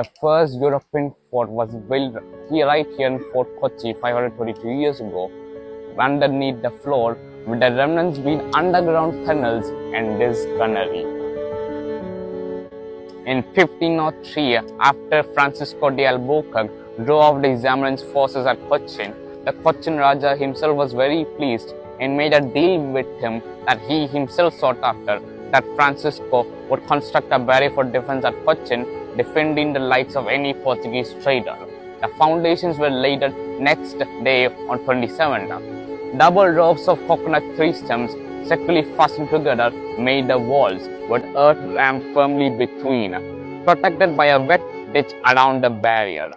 The first European fort was built right here in Fort Kochi 522 years ago, underneath the floor, with the remnants being underground tunnels and this gunnery. In 1503, after Francisco de Albuquerque drove off the Zamorans forces at Cochin, the Cochin Raja himself was very pleased and made a deal with him that he himself sought after, that Francisco would construct a barrier for defense at Cochin, defending the lights of any Portuguese trader. The foundations were laid next day on 27th. Double ropes of coconut tree stems securely fastened together made the walls, with earth rammed firmly between, protected by a wet ditch around the barrier.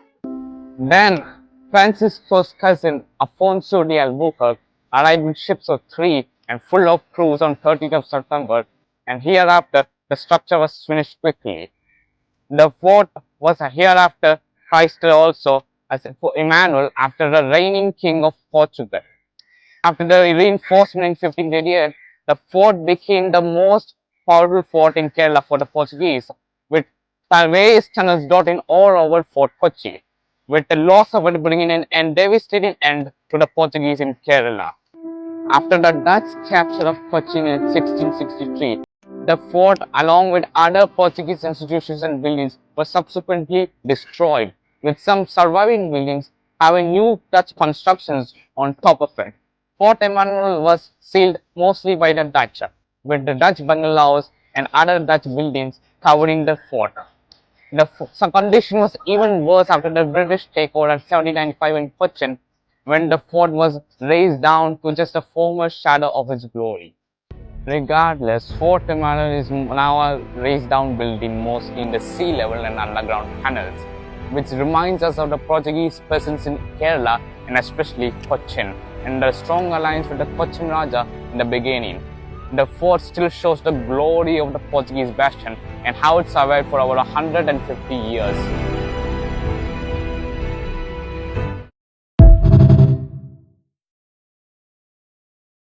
Then Francisco's cousin Afonso de Albuquerque arrived with ships of 3 and full of crews on 13th of September, and hereafter the structure was finished quickly. The fort was hereafter christed also as Emmanuel after the reigning king of Portugal. After the reinforcement in 1588, the fort became the most powerful fort in Kerala for the Portuguese, with various tunnels dotted all over Fort Kochi, with the loss of it bringing an end devastating end to the Portuguese in Kerala. After the Dutch capture of Cochin in 1663, the fort, along with other Portuguese institutions and buildings, was subsequently destroyed, with some surviving buildings having new Dutch constructions on top of it. Fort Emmanuel was sealed mostly by the Dutch, with the Dutch bungalows and other Dutch buildings covering the fort. The condition was even worse after the British takeover in 1795 in Cochin, when the fort was razed down to just a former shadow of its glory. Regardless, Fort Emmanuel is now a razed down building mostly in the sea level and underground tunnels, which reminds us of the Portuguese presence in Kerala and especially Cochin, and the strong alliance with the Cochin Raja in the beginning. The fort still shows the glory of the Portuguese bastion and how it survived for over 150 years.